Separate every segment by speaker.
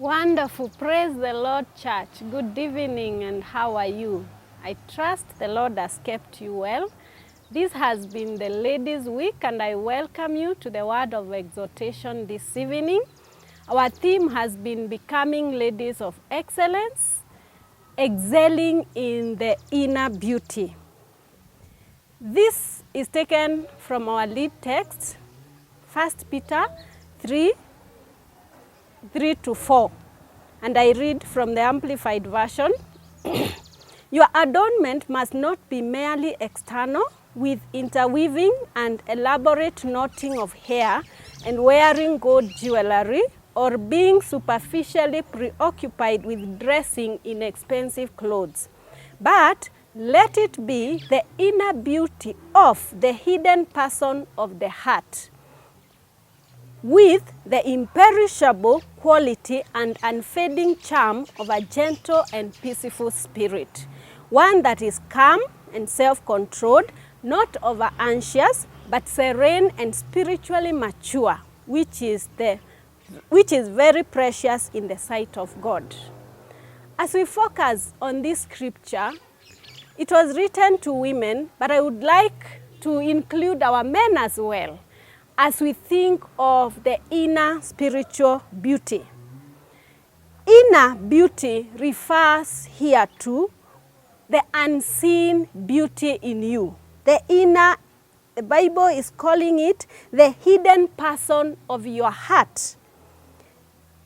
Speaker 1: Wonderful. Praise the Lord, church. Good evening, and how are you? I trust the Lord has kept you well. This has been the Ladies' Week, and I welcome you to the word of exhortation this evening. Our theme has been Becoming Ladies of Excellence, excelling in the inner beauty. This is taken from our lead text, 1 Peter 3:3-4, and I read from the Amplified Version. Your adornment must not be merely external, with interweaving and elaborate knotting of hair and wearing gold jewelry, or being superficially preoccupied with dressing in expensive clothes. But let it be the inner beauty of the hidden person of the heart, with the imperishable quality and unfading charm of a gentle and peaceful spirit, one that is calm and self-controlled, not over-anxious, but serene and spiritually mature, which is very precious in the sight of God. As we focus on this scripture, it was written to women, but I would like to include our men as well, as we think of the inner spiritual beauty. Inner beauty refers here to the unseen beauty in you. The Bible is calling it the hidden person of your heart.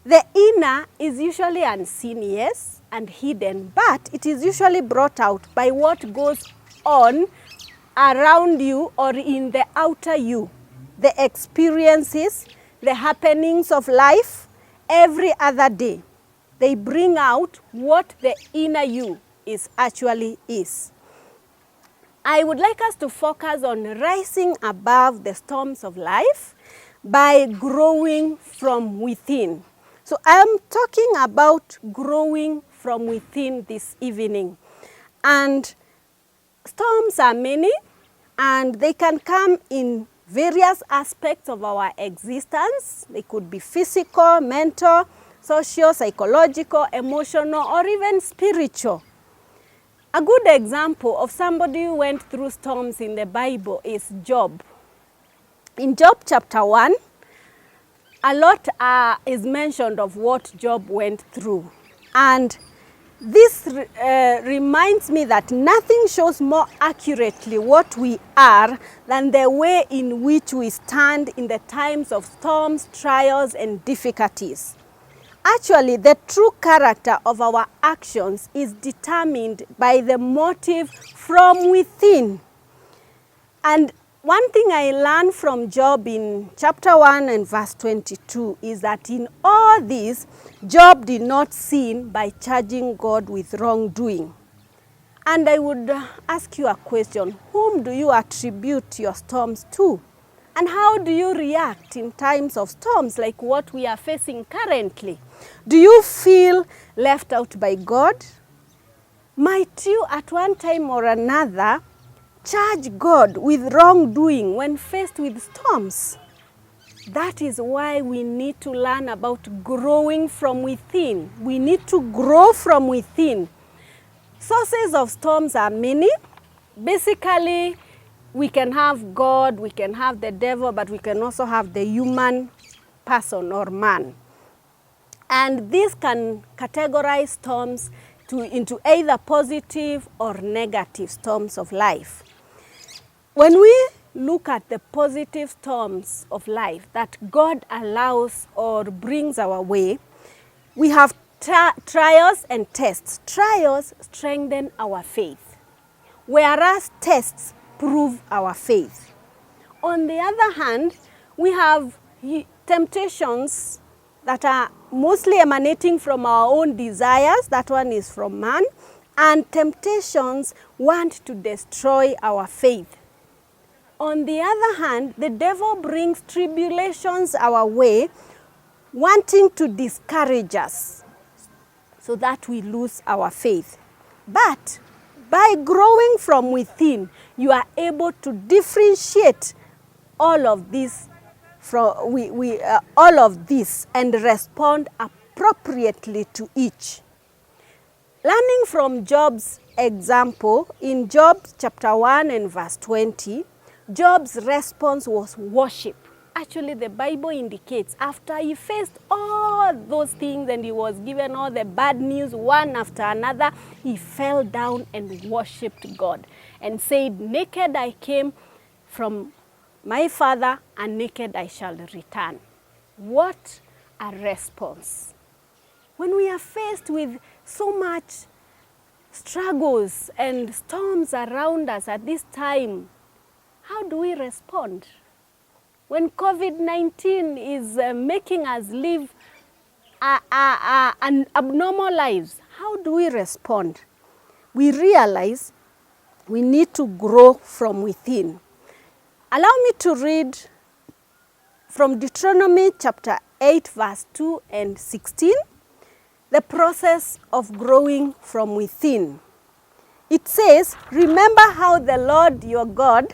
Speaker 1: The inner is usually unseen, yes, and hidden, but it is usually brought out by what goes on around you or in the outer you. The experiences, the happenings of life, every other day, they bring out what the inner you actually is. I would like us to focus on rising above the storms of life by growing from within. So I am talking about growing from within this evening. And storms are many, and they can come in various aspects of our existence. They could be physical, mental, social, psychological, emotional, or even spiritual. A good example of somebody who went through storms in the Bible is Job. In Job chapter 1, a lot is mentioned of what Job went through. And this reminds me that nothing shows more accurately what we are than the way in which we stand in the times of storms, trials, and difficulties. Actually, the true character of our actions is determined by the motive from within. And one thing I learned from Job in chapter 1 and verse 22 is that in all this, Job did not sin by charging God with wrongdoing. And I would ask you a question: whom do you attribute your storms to? And how do you react in times of storms like what we are facing currently? Do you feel left out by God? Might you at one time or another charge God with wrongdoing when faced with storms? That is why we need to learn about growing from within. We need to grow from within. Sources of storms are many. Basically, we can have God, we can have the devil, but we can also have the human person or man. And this can categorize storms into either positive or negative storms of life. When we look at the positive storms of life that God allows or brings our way, we have trials and tests. Trials strengthen our faith, whereas tests prove our faith. On the other hand, we have temptations that are mostly emanating from our own desires. That one is from man. And temptations want to destroy our faith. On the other hand, the devil brings tribulations our way, wanting to discourage us so that we lose our faith. But by growing from within, you are able to differentiate all of this and respond appropriately appropriately to each. Learning from Job's example, in Job chapter 1 and verse 20, Job's response was worship. Actually, the Bible indicates after he faced all those things and he was given all the bad news one after another, he fell down and worshipped God and said, "Naked I came from my father, and naked I shall return." What a response. When we are faced with so much struggles and storms around us at this time, how do we respond? When COVID-19 is making us live an abnormal lives, how do we respond? We realize we need to grow from within. Allow me to read from Deuteronomy chapter 8 verse 2 and 16, the process of growing from within. It says, "Remember how the Lord your God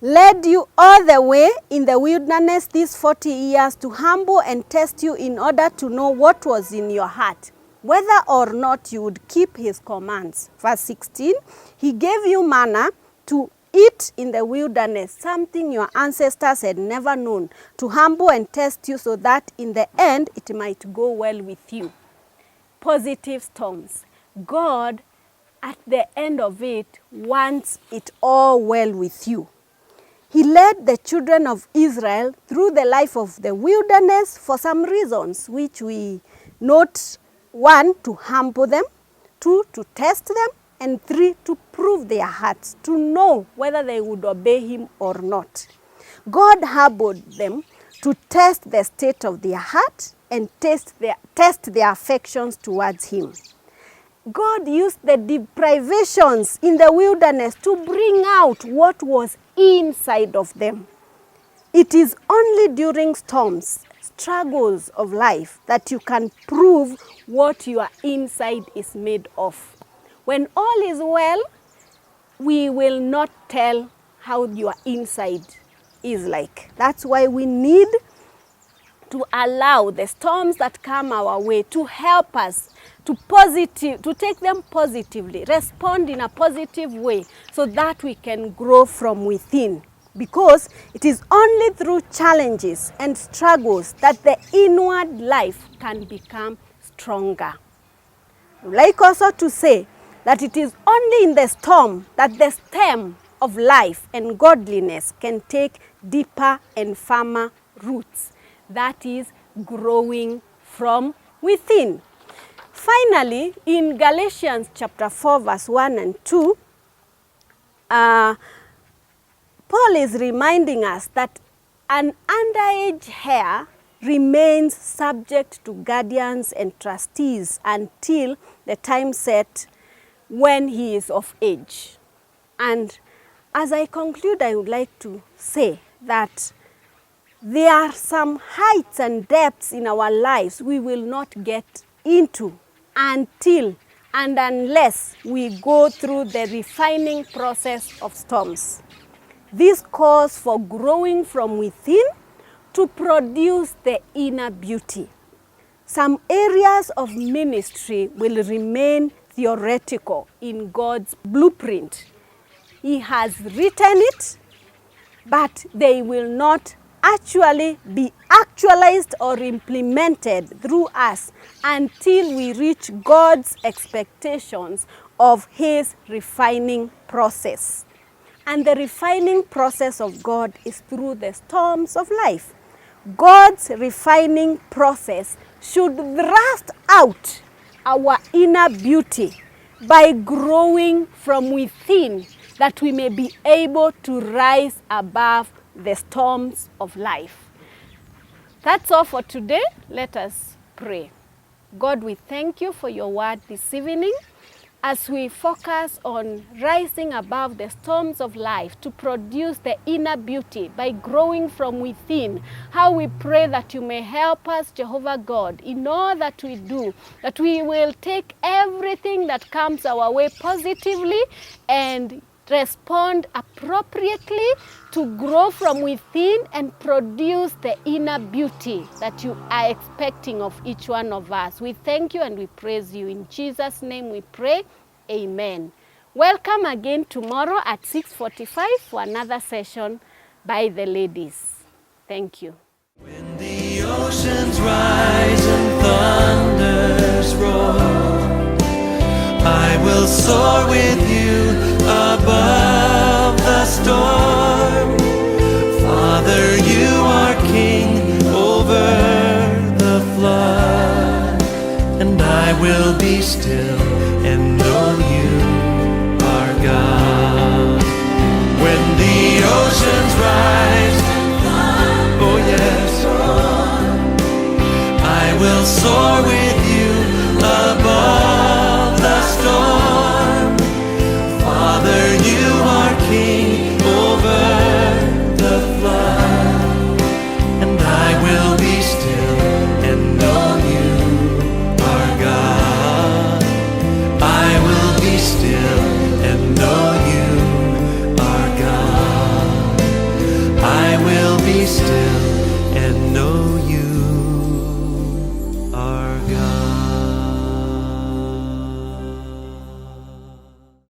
Speaker 1: led you all the way in the wilderness these 40 years to humble and test you in order to know what was in your heart, whether or not you would keep his commands." Verse 16, "He gave you manna to eat in the wilderness, something your ancestors had never known, to humble and test you so that in the end it might go well with you." Positive storms. God, at the end of it, wants it all well with you. He led the children of Israel through the life of the wilderness for some reasons, which we note: 1, to humble them; 2, to test them; and 3, to prove their hearts, to know whether they would obey him or not. God humbled them to test the state of their heart and test their affections towards him. God used the deprivations in the wilderness to bring out what was inside of them. It is only during storms, struggles of life, that you can prove what your inside is made of. When all is well, we will not tell how your inside is like. That's why we need to allow the storms that come our way to help us to take them positively, respond in a positive way, so that we can grow from within. Because it is only through challenges and struggles that the inward life can become stronger. I would like also to say that it is only in the storm that the stem of life and godliness can take deeper and firmer roots. That is growing from within. Finally, in Galatians chapter 4 verse 1 and 2, Paul is reminding us that an underage heir remains subject to guardians and trustees until the time set when he is of age. And as I conclude, I would like to say that there are some heights and depths in our lives we will not get into until and unless we go through the refining process of storms. This calls for growing from within to produce the inner beauty. Some areas of ministry will remain theoretical in God's blueprint. He has written it, but they will not actually be actualized or implemented through us until we reach God's expectations of his refining process. And the refining process of God is through the storms of life. God's refining process should thrust out our inner beauty by growing from within, that we may be able to rise above the storms of life. That's all for today. Let us pray. God, we thank you for your word this evening as we focus on rising above the storms of life to produce the inner beauty by growing from within. How we pray that you may help us, Jehovah God, in all that we do, that we will take everything that comes our way positively and respond appropriately to grow from within and produce the inner beauty that you are expecting of each one of us. We thank you and we praise you. In Jesus' name we pray. Amen. Welcome again tomorrow at 6:45 for another session by the ladies. Thank you.
Speaker 2: When the oceans rise and thunders roar, I will soar with you above the storm. Father, you are king over the flood, and I will be still and know you are God. When the oceans rise, oh yes, I will soar with you above the storm. Father, you are king over the flood, and I will be still and know you are God. I will be still and know you are God. I will be still and know